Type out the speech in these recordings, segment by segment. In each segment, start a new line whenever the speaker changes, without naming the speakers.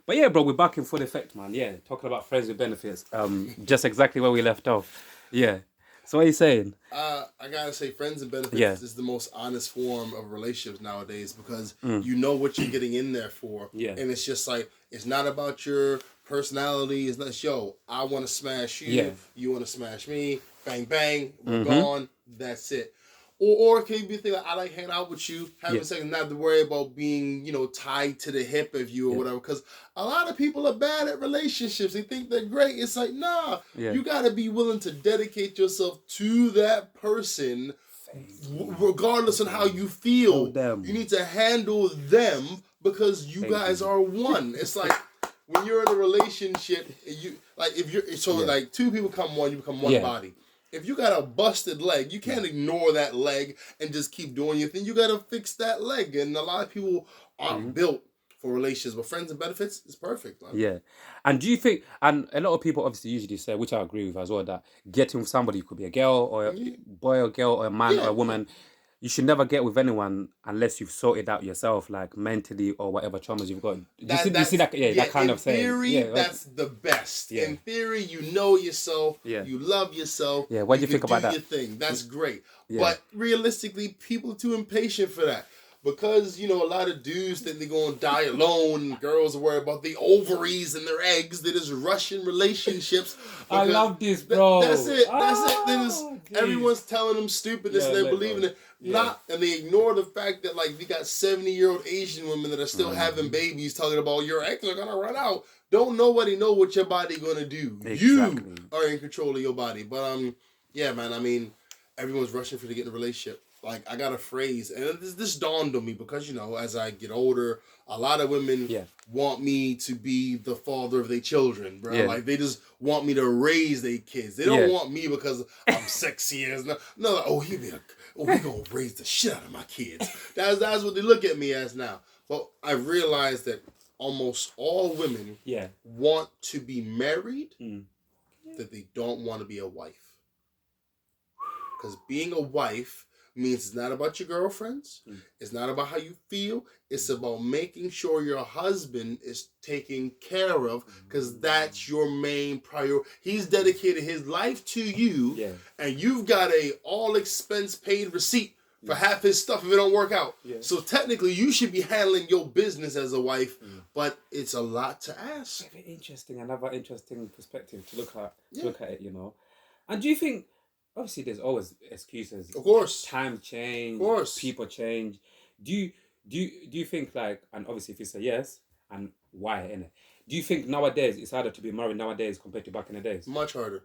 But yeah, bro, we're back in full effect, man. Yeah, talking about friends with benefits. Just exactly where we left off. Yeah. So what are you saying?
I gotta say, friends and
Yeah.
benefits is the most honest form of relationships nowadays because
Mm.
you know what you're getting in there for,
Yeah.
and it's just like it's not about your personality. It's not yo. I want to smash you.
Yeah.
You want to smash me. Bang bang. We're
Mm-hmm.
gone. That's it. Or it can be a thing like I like hanging out with you, having
Yeah.
sex, and not have to worry about being tied to the hip of you or
Yeah.
whatever. Because a lot of people are bad at relationships. They think they're great. It's like nah.
Yeah.
You got to be willing to dedicate yourself to that person, regardless of how you feel.
them.
You need to handle them because you
Thank
guys
you.
are one. It's like when you're in a relationship, you like if you're like two people become one, you become one body. If you got a busted leg, you can't ignore that leg and just keep doing your thing. You got to fix that leg. And a lot of people aren't built for relationships, but friends and benefits is perfect. Man.
Yeah. And do you think, and a lot of people obviously usually say, which I agree with as well, that getting with somebody could be a girl or a boy or girl or a man or a woman. You should never get with anyone unless you've sorted out yourself, like mentally or whatever traumas you've got. Do you see that? Yeah, that kind of saying.
In theory, that's the best. Yeah. In theory, you know yourself. Yeah. You love yourself.
Yeah. What do you think about that?
Your thing. That's great. Yeah. But realistically, people are too impatient for that. Because, a lot of dudes think they're going to die alone. And girls are worried about the ovaries and their eggs. They're just rushing relationships.
I love this, bro.
That's it. Everyone's telling them stupidness and they're believing it. And they ignore the fact that, like, we got 70-year-old Asian women that are still having babies talking about your eggs are going to run out. Don't nobody know what your body going to do. Exactly. You are in control of your body. But, yeah, man, I mean, everyone's rushing to get in a relationship. Like, I got a phrase, and this dawned on me because, as I get older, a lot of women want me to be the father of their children, bro. Yeah. Like, they just want me to raise their kids. They don't want me because I'm sexy as no, like, we gonna raise the shit out of my kids. That's what they look at me as now. But I realized that almost all women want to be married, that they don't want to be a wife. Because being a wife means it's not about your girlfriends. It's not about how you feel. It's about making sure your husband is taken care of because that's your main priority. He's dedicated his life to you, and you've got a all expense paid receipt for half his stuff if it don't work out. Yeah. So technically, you should be handling your business as a wife, but it's a lot to ask.
Very interesting. Another interesting perspective to look at. It, And do you think? Obviously, there's always excuses.
Of course,
times change.
Of course,
people change. Do you think like? And obviously, if you say yes, and why? Innit? Do you think nowadays it's harder to be married nowadays compared to back in the days?
Much harder.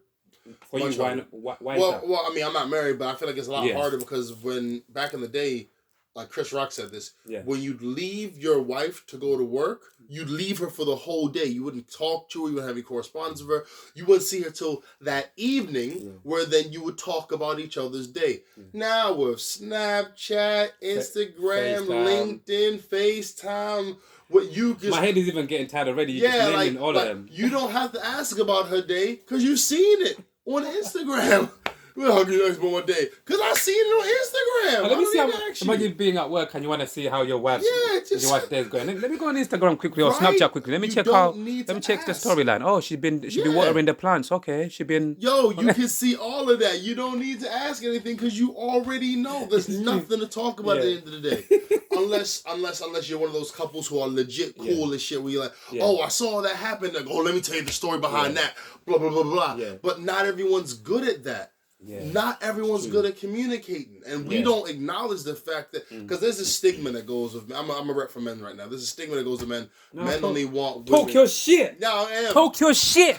For
Much
you,
harder.
Why?
Well, I mean, I'm not married, but I feel like it's a lot harder because when back in the day, like Chris Rock said this, when you'd leave your wife to go to work, you'd leave her for the whole day. You wouldn't talk to her. You wouldn't have any correspondence with her. You wouldn't see her till that evening where then you would talk about each other's day. Now with Snapchat, Instagram, LinkedIn, FaceTime, what you just...
My head is even getting tired already. You're just naming all of them.
You don't have to ask about her day because you've seen it on Instagram. We'll hug you next one day. Because I seen it on Instagram.
Let me see imagine being at work and you want to see how your wife's day is going. Let me go on Instagram quickly or Snapchat quickly. Let me check the storyline. Oh, she's been watering the plants. Okay, she been...
Yo, you can see all of that. You don't need to ask anything because you already know. There's nothing to talk about at the end of the day. Unless you're one of those couples who are legit cool as shit where you're like, oh, I saw that happen. Like, oh, let me tell you the story behind that. Blah, blah, blah, blah. Yeah. But not everyone's good at that. Yeah. Not everyone's good at communicating, and we don't acknowledge the fact that because there's a stigma that goes with. I'm a rep for men right now. There's a stigma that goes with men. Men only want women.
Talk your shit.
No, I am.
Talk your shit.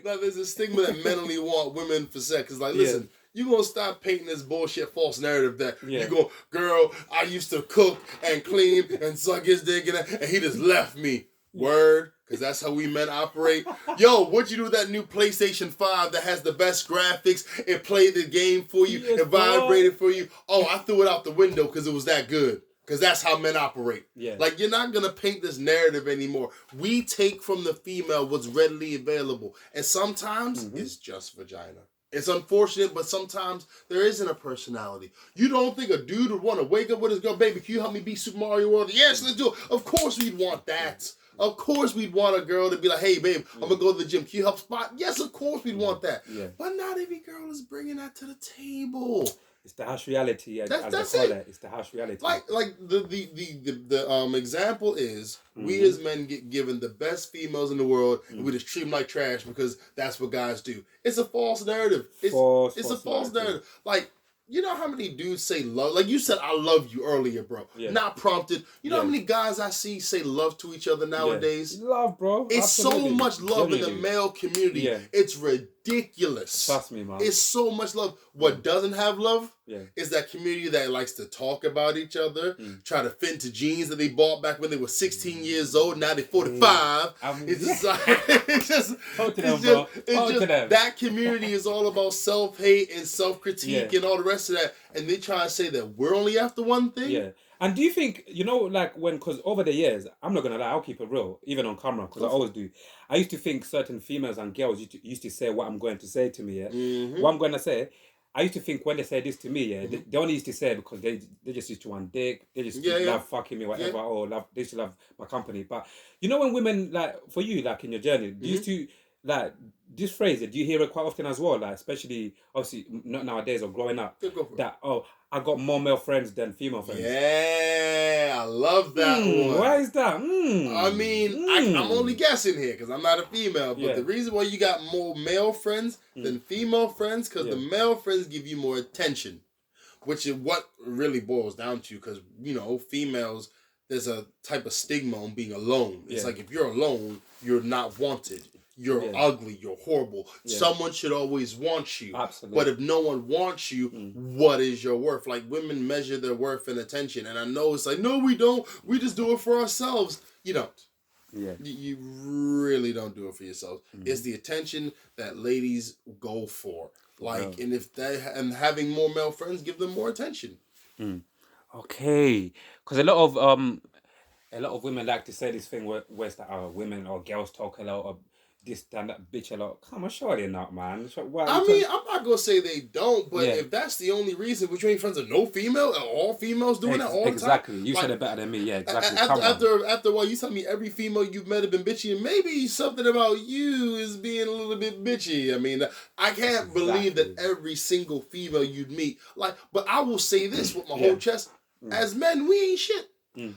No, there's a stigma that men only want women for sex. It's like, listen, you gonna stop painting this bullshit false narrative that you go, girl, I used to cook and clean and suck his dick and he just left me. Word. Because that's how we men operate. Yo, what'd you do with that new PlayStation 5 that has the best graphics? It played the game for you. It vibrated for you. Oh, I threw it out the window because it was that good. Because that's how men operate. Yeah. Like, you're not going to paint this narrative anymore. We take from the female what's readily available. And sometimes it's just vagina. It's unfortunate, but sometimes there isn't a personality. You don't think a dude would want to wake up with his girl, baby, can you help me beat Super Mario World? Yes, let's do it. Of course we'd want that. Of course we'd want a girl to be like, hey, babe, I'm going to go to the gym. Can you help spot? Yes, of course we'd want that.
Yeah.
But not every girl is bringing that to the table.
It's the harsh reality, as they call it. It's the harsh reality.
Like the example is we as men get given the best females in the world and we just treat them like trash because that's what guys do. It's a false narrative. It's a false narrative. Like, you know how many dudes say love? Like you said, I love you earlier, bro. Yeah. Not prompted. You know how many guys I see say love to each other nowadays?
Yeah. Love, bro.
It's
Absolutely.
so much love in the male community. Yeah. It's ridiculous.
Trust me, man.
It's so much love. What doesn't have love is that community that likes to talk about each other, try to fit into jeans that they bought back when they were 16 years old. Now they're 45. It's just that community is all about self-hate and self-critique and all the rest of that. And they try to say that we're only after one thing.
Yeah. And do you think, because over the years, I'm not going to lie, I'll keep it real, even on camera, because I always do. I used to think certain females and girls used to say what I'm going to say to me, What I'm going to say, I used to think when they say this to me, they only used to say it because they just used to want dick, they just love fucking me, whatever, or they used to love my company. But, when women, for you, in your journey, do you used to, this phrase, do you hear it quite often as well? Especially, obviously, not nowadays or growing up, that, I got more male friends than female friends.
Yeah, I love that one.
Why is that?
I mean, I'm only guessing here because I'm not a female. But the reason why you got more male friends than female friends, because the male friends give you more attention, which is what really boils down to. Because, females, there's a type of stigma on being alone. It's like if you're alone, you're not wanted. You're ugly. You're horrible. Yeah. Someone should always want you.
Absolutely.
But if no one wants you, what is your worth? Like, women measure their worth in attention. And I know it's like, no, we don't. We just do it for ourselves. You don't.
Yeah.
You really don't do it for yourselves. It's the attention that ladies go for. Like, and having more male friends, give them more attention.
Okay. Because a lot of women like to say this thing where it's that women or girls talk a lot of this and that bitch a lot. Come on, surely not, man.
I'm not gonna say they don't, but if that's the only reason, which you ain't friends with no female, all females doing that all the time.
Exactly. You said it better than me. Yeah, exactly.
After a while, you tell me every female you've met have been bitchy, and maybe something about you is being a little bit bitchy. I mean, I can't believe that every single female you'd meet, but I will say this with my whole chest: as men, we ain't shit.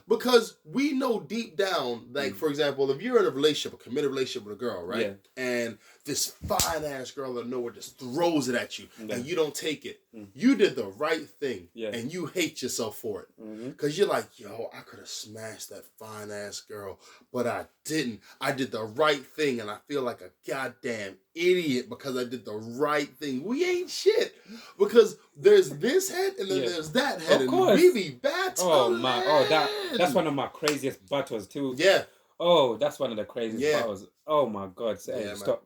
Because we know deep down, for example, if you're in a relationship, a committed relationship with a girl, right? Yeah. And this fine ass girl out of nowhere just throws it at you and you don't take it. You did the right thing and you hate yourself for it. Because you're like, yo, I could have smashed that fine ass girl, but I didn't. I did the right thing and I feel like a goddamn idiot because I did the right thing. We ain't shit. Because there's this head and then there's that head.
Of course.
And we be battling.
That's one of my craziest battles too.
Yeah.
Oh, that's one of the craziest battles. Oh my God! Stop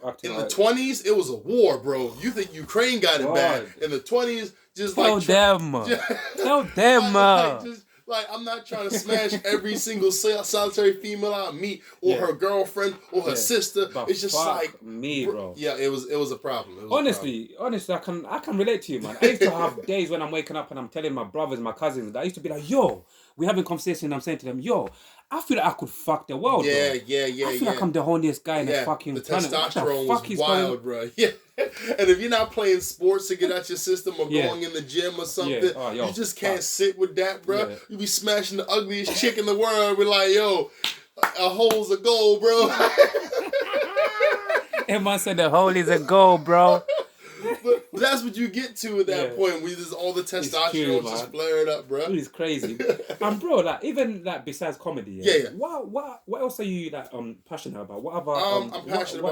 acting.
In the 20s, it was a war, bro. You think Ukraine got it bad? In the 20s, just
tell them.
I'm not trying to smash every single solitary female I meet or her girlfriend or her sister.
But
it's just like
me, bro.
Yeah, it was a problem.
Honestly, I can relate to you, man. I used to have days when I'm waking up and I'm telling my brothers, my cousins, that I used to be like, yo, we're having conversation and I'm saying to them, yo, I feel like I could fuck the world, bro.
Yeah.
I feel like I'm the horniest guy in the fucking planet.
The testosterone was wild, bro. Yeah. And if you're not playing sports to get out your system or going in the gym or something, you just can't sit with that, bro. You be smashing the ugliest chick in the world. We're like, yo, a hole's a goal, bro.
Everyone said the hole is a goal, bro.
But that's what you get to at that point. We just all the testosterone just flared up, bro.
It's crazy. And bro, even besides comedy, what else are you passionate about? What other
I'm passionate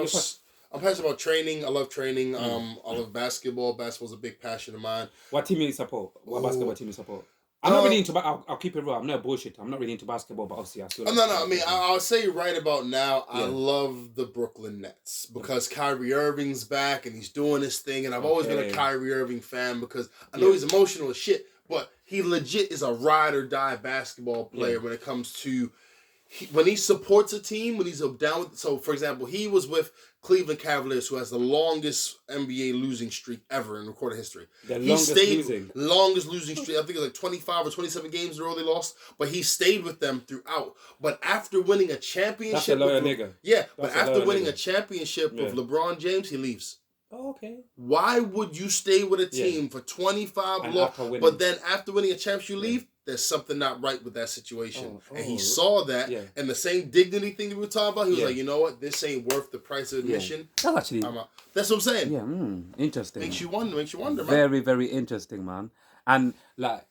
about training. I love training. I love basketball. Basketball's a big passion of mine.
What team you support? What basketball team you support? I'm not really into. I'll keep it real. I'm no bullshit. I'm not really into basketball, but obviously I still.
No. I mean, I'll say right about now, I love the Brooklyn Nets because Kyrie Irving's back and he's doing this thing, and I've always been a Kyrie Irving fan because I know he's emotional as shit, but he legit is a ride or die basketball player when it comes to when he supports a team, when he's down with, so for example, he was with Cleveland Cavaliers, who has the longest NBA losing streak ever in recorded history. Longest losing streak. I think it was like 25 or 27 games in a row they lost, but he stayed with them throughout. But after winning a championship,
that's a loyal nigga.
Yeah, but after winning a championship with LeBron James, he leaves.
Oh, okay.
Why would you stay with a team for 25 losses, but then after winning a championship, you leave? There's something not right with that situation. And he saw that, and the same dignity thing that we were talking about, he was like, you know what, this ain't worth the price of admission.
That's actually...
That's what I'm saying.
Yeah, interesting.
Makes you wonder, man.
Very, very interesting, man. And, like,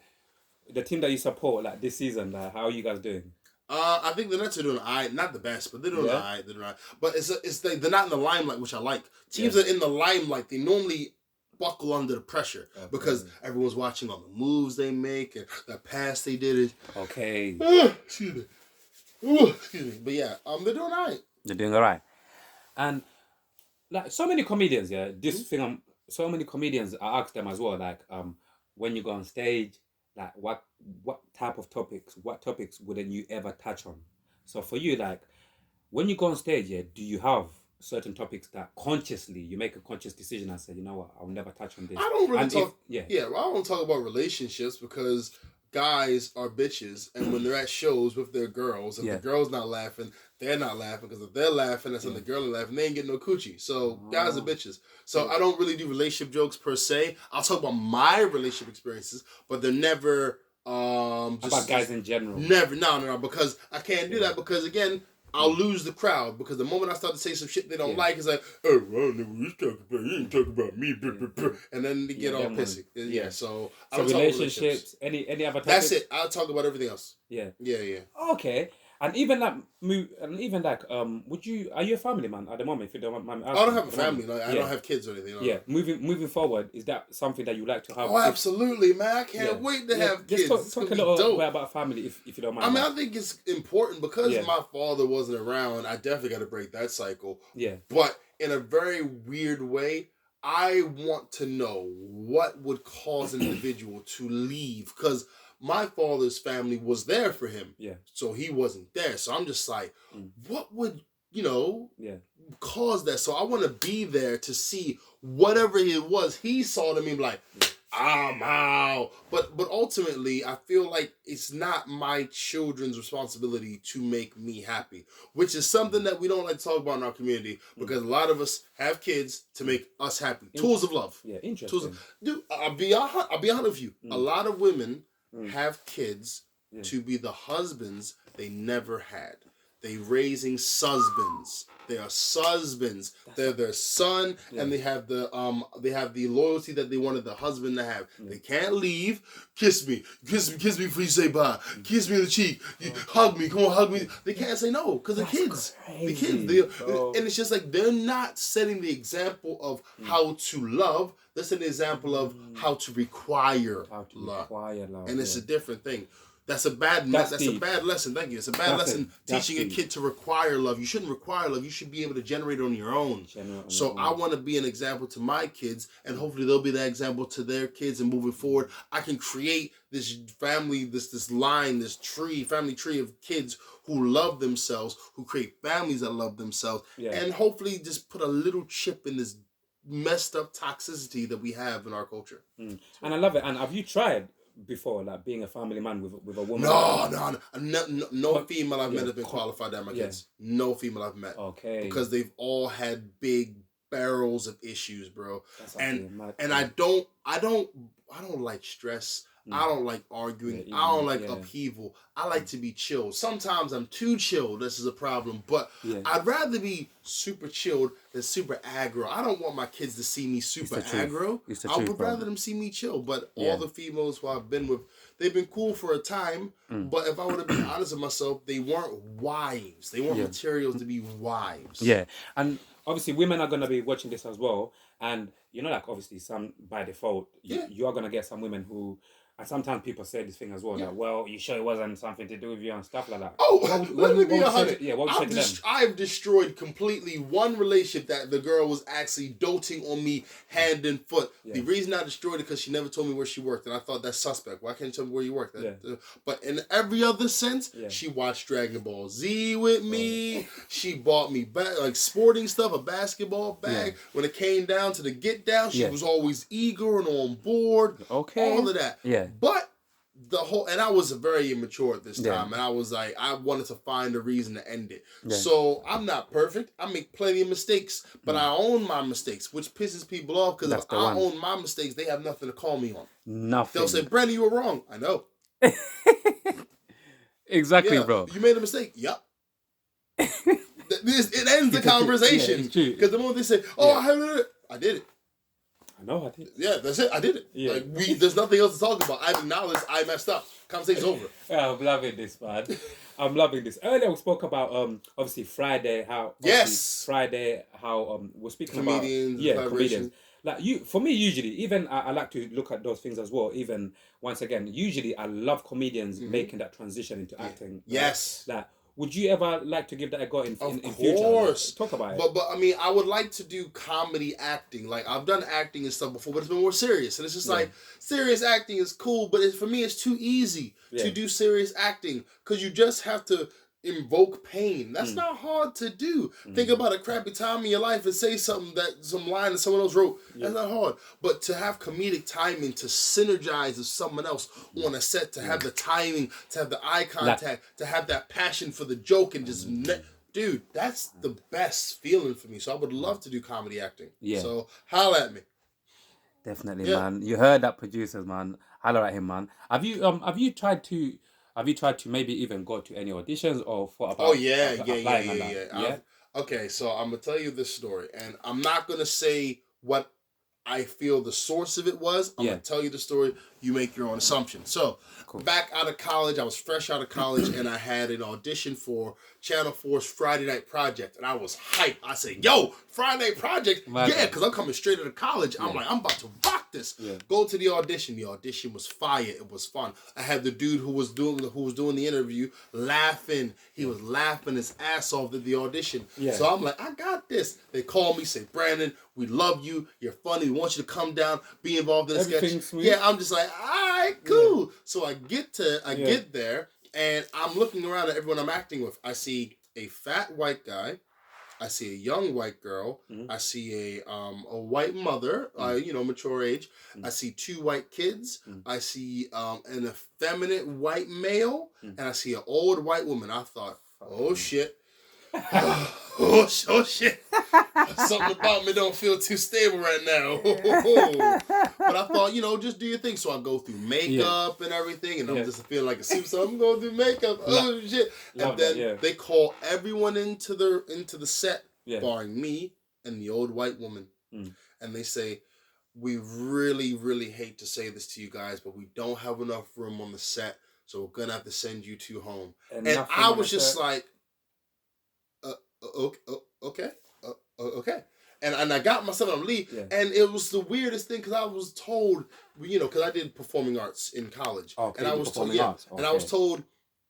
the team that you support, like, this season, like, how are you guys doing?
I think the Nets are doing alright. Not the best, but they're doing alright. But they're not in the limelight, which I like. Teams that are in the limelight, they normally buckle under the pressure because everyone's watching all the moves they make and the pass they did.
Okay.
Excuse me. But yeah, they're doing alright.
They're doing alright. And like so many comedians, so many comedians, I ask them as well, like, when you go on stage, like what topics wouldn't you ever touch on? So for you, like, when you go on stage, do you have certain topics that consciously you make a conscious decision and say, you know what, I'll never touch on this?
I don't really talk. I don't talk about relationships because guys are bitches, and when they're at shows with their girls, if the girl's not laughing, they're not laughing, because if they're laughing, that's when the girl is laughing. They ain't getting no coochie. So guys are bitches. So I don't really do relationship jokes per se. I'll talk about my relationship experiences, but they're never just
about guys in general.
Never, no, because I can't do that because again, I'll lose the crowd because the moment I start to say some shit they don't like, it's like, oh, well, you ain't talking about me, and then they get all pissy. So I don't
relationships, any other topics?
That's it. I'll talk about everything else.
Yeah.
Okay.
And even like, would you? Are you a family man at the moment? If you don't mind me asking,
I don't have a family. Like, I don't have kids or anything.
Yeah. Moving forward, is that something that you like to have?
Oh, absolutely, man! I can't wait to have kids.
Just talk a little bit about family, if you don't mind.
I mean, I think it's important because my father wasn't around. I definitely got to break that cycle.
Yeah.
But in a very weird way, I want to know what would cause an individual to leave because my father's family was there for him. Yeah. So he wasn't there. So I'm just like, what would, cause that? So I want to be there to see whatever it was he saw to me like, I'm out. But ultimately, I feel like it's not my children's responsibility to make me happy, which is something that we don't like to talk about in our community because a lot of us have kids to make us happy. Tools of love.
Yeah, interesting.
Dude, I'll be honest with you. A lot of women have kids to be the husbands they never had. They raising husbands. They are husbands. They're their son, and they have the loyalty that they wanted the husband to have. They can't leave. Kiss me before you say bye. Kiss me on the cheek. Hug me. Come on, hug me. They can't say no because they're kids.
Crazy,
the kids. And it's just like they're not setting the example of how to love. They're setting the example of how to require love. And it's a different thing. That's a bad lesson. Thank you. It's a bad lesson teaching a kid to require love. You shouldn't require love. You should be able to generate it on your own. So I want to be an example to my kids, and hopefully they'll be that example to their kids. And moving forward, I can create this family, this line, this family tree of kids who love themselves, who create families that love themselves, and hopefully just put a little chip in this messed up toxicity that we have in our culture.
And I love it. And have you tried before, like being a family man with a woman?
No female I've met has been qualified to have my kids. No female I've met.
Okay.
Because they've all had big barrels of issues, bro. And I don't like stress. I don't like arguing. I don't like upheaval. I like to be chilled. Sometimes I'm too chilled. This is a problem. But I'd rather be super chilled than super aggro. I don't want my kids to see me super aggro. I would rather them see me chill. But all the females who I've been with, they've been cool for a time. But if I would have been honest with myself, they weren't wives. They weren't materials to be wives.
Yeah. And obviously women are going to be watching this as well. And, like obviously some by default, you are going to get some women who... And sometimes people say this thing as well, that, well, you sure it wasn't something to do with you and stuff like that.
Oh, let me be 100.
What would you say to them?
I've destroyed completely one relationship that the girl was actually doting on me hand and foot. The reason I destroyed it because she never told me where she worked, and I thought that's suspect. Why can't you tell tell me where you work. But in every other sense, she watched Dragon Ball Z with me. She bought me like sporting stuff, a basketball bag. When it came down to the get down, she was always eager and on board. All of that. But the whole, and I was very immature at this time, and I was like, I wanted to find a reason to end it. So I'm not perfect. I make plenty of mistakes, but I own my mistakes, which pisses people off, because if I own my mistakes, they have nothing to call me on.
Nothing.
They'll say, Brandon, you were wrong. I know.
Exactly, bro.
You made a mistake. Yep. It ends the conversation. Because the moment they say, I did it.
I know I did.
Yeah, that's it. I did it. Yeah. Like, there's nothing else to talk about. I've acknowledged I messed up. Conversation's over.
I'm loving this, man. I'm loving this. Earlier we spoke about obviously Friday, how we're speaking
comedians,
about comedians. Like for me, usually, even I like to look at those things as well. Even once again, usually I love comedians making that transition into acting.
Yes.
Like, would you ever like to give that a go in future?
Of course.
Talk about it.
But I mean, I would like to do comedy acting. Like, I've done acting and stuff before, but it's been more serious. And it's just like, serious acting is cool, but for me, it's too easy to do serious acting, because you just have to invoke pain. That's not hard to do. Think about a crappy time in your life and say some line that someone else wrote. That's not hard. But to have comedic timing, to synergize with someone else on a set, to have the timing, to have the eye contact, to have that passion for the joke, and just dude, that's the best feeling for me. So I would love to do comedy acting. So holla at me.
Definitely, man. You heard that, producers, man. Holla at him, man. Have you tried to maybe even go to any auditions or thought about applying on that?
Okay, so I'm going to tell you this story. And I'm not going to say what I feel the source of it was. I'm going to tell you the story. You make your own assumption. So, back out of college, I was fresh out of college, and I had an audition for Channel 4's Friday Night Project. And I was hyped. I said, yo, Friday Night Project? Because I'm coming straight out of college. I'm like, I'm about to rock this. Go to the audition. The audition was fire. It was fun. I had the dude who was doing the interview laughing. He was laughing his ass off at the audition. So I'm like, I got this. They call me, say, Brandon, we love you. You're funny. We want you to come down, be involved in the sketch.
Sweet.
Yeah, I'm just like, all right, cool. So I get there, and I'm looking around at everyone I'm acting with. I see a fat white guy. I see a young white girl. I see a white mother, mature age. I see 2 white kids. I see an effeminate white male, and I see an old white woman. I thought, oh shit. Oh shit. Something about me don't feel too stable right now. But I thought, just do your thing. So I go through makeup and everything, and I'm just feeling like a super. So I'm going through makeup. Oh shit. And then they call everyone into the set, barring me and the old white woman. And they say, we really, really hate to say this to you guys, but we don't have enough room on the set, so we're gonna have to send you 2 home. And I was just like, okay. And I got myself on leave, and it was the weirdest thing, because I was told, because I did performing arts in college, and I was told, and I was told,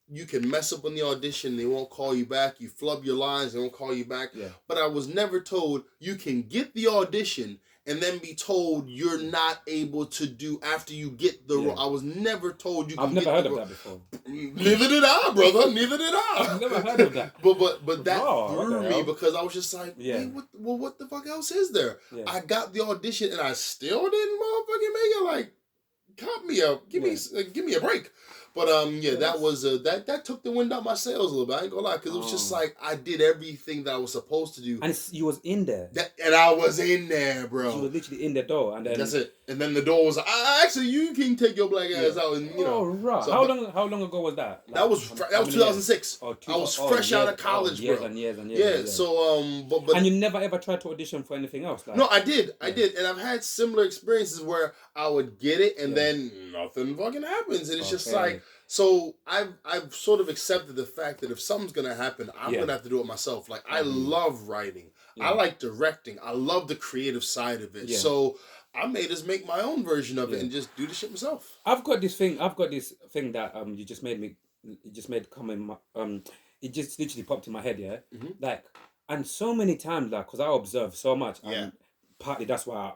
you can mess up on the audition, they won't call you back. You flub your lines, they won't call you back. But I was never told you can get the audition and then be told you're not able to do after you get the role. I was never told you can get the role. I've never heard of that before. Neither did I, brother. Neither did I.
I've never heard of that.
But that threw me, because I was just like, hey, what the fuck else is there? I got the audition and I still didn't motherfucking make it. Like, cut me up. Give me a break. But that was that took the wind out my sails a little bit. I ain't gonna lie, because it was just like I did everything that I was supposed to do,
and you was in there.
And I was in there, bro.
You were literally in the door, and then
that's it. And then the door was like, actually, you can take your black ass out, and
right. So, how long ago was that? Like,
that was 2006. I was fresh out of college,
years
bro.
And years.
Yeah. So but
and you never ever tried to audition for anything else? Like?
No, I did, and I've had similar experiences where I would get it, and then nothing fucking happens, and it's just like. So I've sort of accepted the fact that if something's gonna happen, I'm gonna have to do it myself. Like, I love writing, I like directing, I love the creative side of it. So I may just make my own version of it and just do the shit myself.
I've got this thing that you just made come in my it just literally popped in my head. Like, and so many times, like, because I observe so much. Partly that's why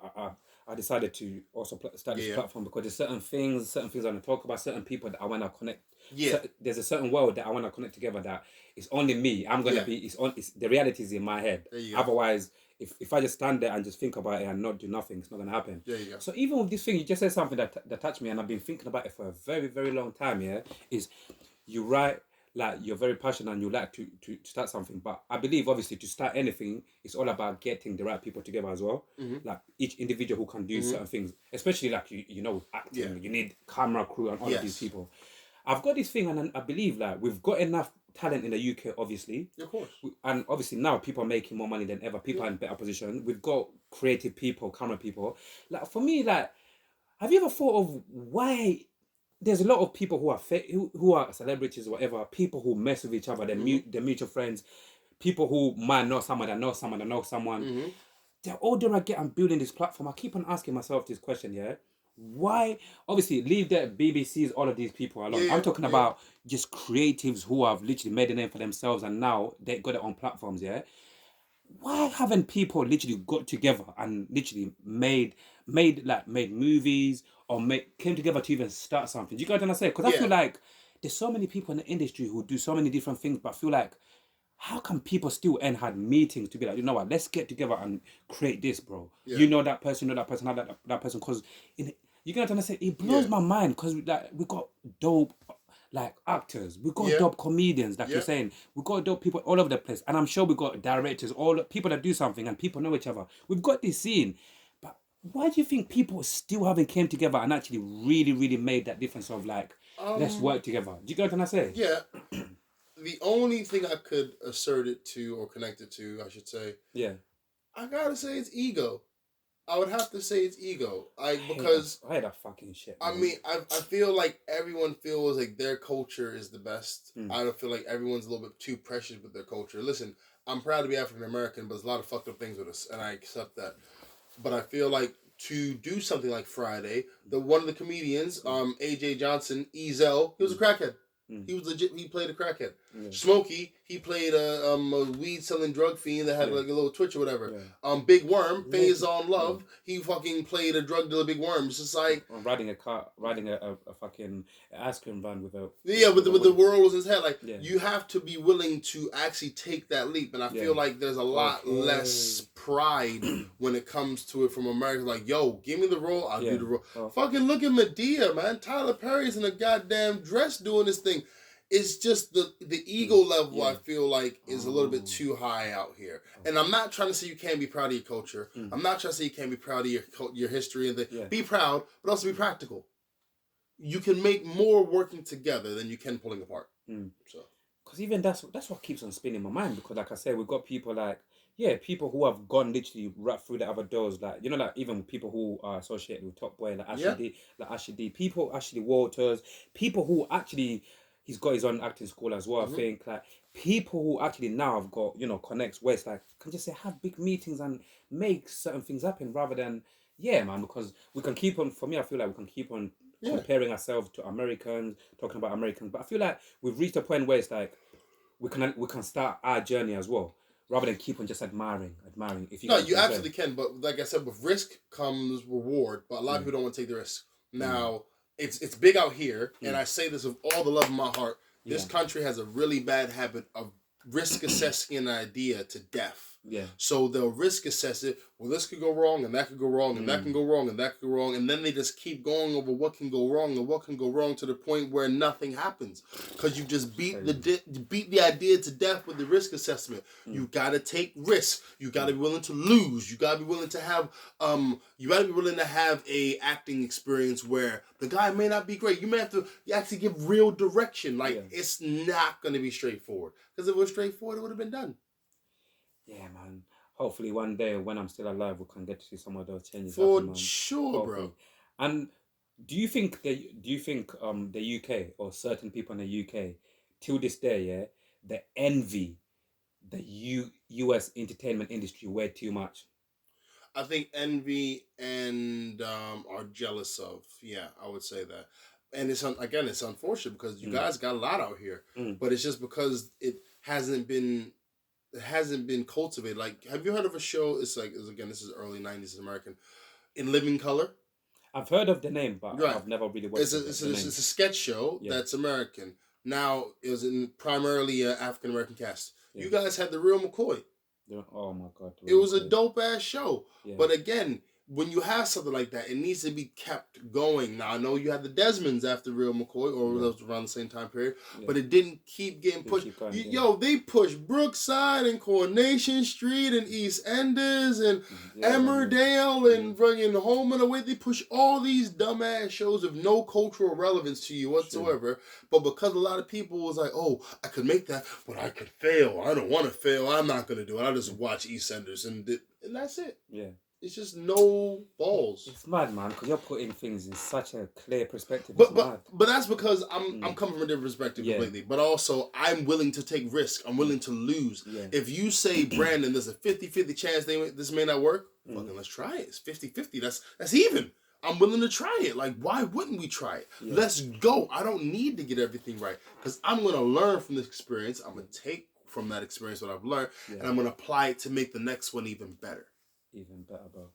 I decided to also start this platform because there's certain things I want to talk about, certain people that I want to connect.
Yeah.
There's a certain world that I want to connect together that it's only me. I'm gonna be. It's the reality is in my head. Otherwise, if I just stand there and just think about it and not do nothing, it's not gonna happen.
There you go.
So even with this thing, you just said something that touched me, and I've been thinking about it for a very, very long time. Yeah, is you write. Like you're very passionate and you like to start something, but I believe obviously to start anything, it's all about getting the right people together as well. Like each individual who can do certain things, especially like you know acting, you need camera crew and all of these people. I've got this thing, and I believe like we've got enough talent in the UK, obviously.
Of course.
And obviously now people are making more money than ever. People are in better position. We've got creative people, camera people. Like for me, like, have you ever thought of why? There's a lot of people who are who are celebrities or whatever, people who mess with each other, they're mutual friends, people who might know someone that knows someone that knows someone. The older I get, I'm building this platform, I keep on asking myself this question, yeah? Why? Obviously, leave the BBCs, all of these people alone. I'm talking about just creatives who have literally made a name for themselves and now they got it on platforms, yeah? Why haven't people literally got together and literally made movies or came together to even start something? Do you get what I'm saying? Because I feel like there's so many people in the industry who do so many different things, but I feel like how can people still end had meetings to be like, you know what, let's get together and create this, bro. You know that person, that person, that person, because you get what I'm saying? It blows my mind because like we got dope like actors, we got dope comedians, like you're saying, we got dope people all over the place, and I'm sure we got directors, all people that do something, and people know each other. We've got this scene, but why do you think people still haven't came together and actually really, really made that difference of like, let's work together? Do you get what I'm saying?
Yeah. The only thing I could assert it to or connect it to, I should say, I gotta say it's ego. I would have to say it's ego.
I hate that fucking shit.
Man. I mean, I feel like everyone feels like their culture is the best. I don't feel like everyone's a little bit too precious with their culture. Listen, I'm proud to be African American, but there's a lot of fucked up things with us, and I accept that. But I feel like to do something like Friday, one of the comedians, AJ Johnson, Ezel, he was a crackhead. He was legit. He played a crackhead. Smokey, he played a weed selling drug fiend that had like a little twitch or whatever. Big Worm, Faison Love, he fucking played a drug dealer. Big Worm. It's just like
riding a fucking ice cream van with a
with the world in his head. Like you have to be willing to actually take that leap, and I feel like there's a lot less pride when it comes to it from America. Like, yo, give me the role, I'll do the role. Fucking look at Medea, man. Tyler Perry's in a goddamn dress doing this thing. It's just the ego level I feel like is a little bit too high out here. And I'm not trying to say you can't be proud of your culture. I'm not trying to say you can't be proud of your history and be proud, but also be practical. You can make more working together than you can pulling apart. So,
because even that's what keeps on spinning my mind. Because like I said, we've got people like people who have gone literally right through the other doors. Like you know, like even people who are associated with Top Boy, like Ashley D, people Ashley Walters, people who actually. He's got his own acting school as well. I think like people who actually now have got connects where it's like can just say have big meetings and make certain things happen rather than man, because we can keep on. For me, I feel like we can keep on comparing ourselves to Americans, talking about Americans, but I feel like we've reached a point where it's like we can start our journey as well rather than keep on just admiring. If you
you absolutely can, but like I said, with risk comes reward. But a lot of people don't want to take the risk now. It's big out here, and I say this with all the love in my heart. This country has a really bad habit of risk assessing an idea to death. So they'll risk assess it. Well, this could go wrong, and that could go wrong, and that can go wrong, and that could go wrong, and then they just keep going over what can go wrong and what can go wrong to the point where nothing happens because you just beat the idea to death with the risk assessment. You gotta take risks. You gotta be willing to lose. You gotta be willing to have a acting experience where the guy may not be great. You may have to actually give real direction. Like it's not gonna be straightforward because if it was straightforward, it would have been done.
Yeah, man. Hopefully one day when I'm still alive, we can get to see some of those changes.
For sure,
hopefully. Bro. And do you think the UK or certain people in the UK till this day, they envy the US entertainment industry way too much?
I think envy and are jealous of. Yeah, I would say that. And it's unfortunate because you guys got a lot out here, but it's just because it hasn't been cultivated. Like, have you heard of a show? It's like, this is early 90s American. In Living Color.
I've heard of the name, but
Right.
I've never really watched
It's a sketch show that's American. Now, it was in primarily an African American cast. Yeah. You guys had The Real McCoy.
Oh my God.
It was a dope ass show. Yeah. But again, when you have something like that, it needs to be kept going. Now, I know you had the Desmonds after Real McCoy, or those around the same time period, but it didn't keep getting pushed. They pushed Brookside and Coronation Street and East Enders and Emmerdale and fucking Home and Away. They push all these dumbass shows of no cultural relevance to you whatsoever. Sure. But because a lot of people was like, oh, I could make that, but I could fail. I don't want to fail. I'm not going to do it. I'll just watch East Enders. And that's it. Yeah. It's just no balls.
It's mad, man, because you're putting things in such a clear perspective.
But that's because I'm coming from a different perspective completely. But also, I'm willing to take risk. I'm willing to lose. Yeah. If you say, Brandon, there's a 50-50 chance this may not work, fucking let's try it. It's 50-50. That's even. I'm willing to try it. Like, why wouldn't we try it? Yeah. Let's go. I don't need to get everything right because I'm going to learn from this experience. I'm going to take from that experience what I've learned, and I'm going to apply it to make the next one even better.
Even better, bro.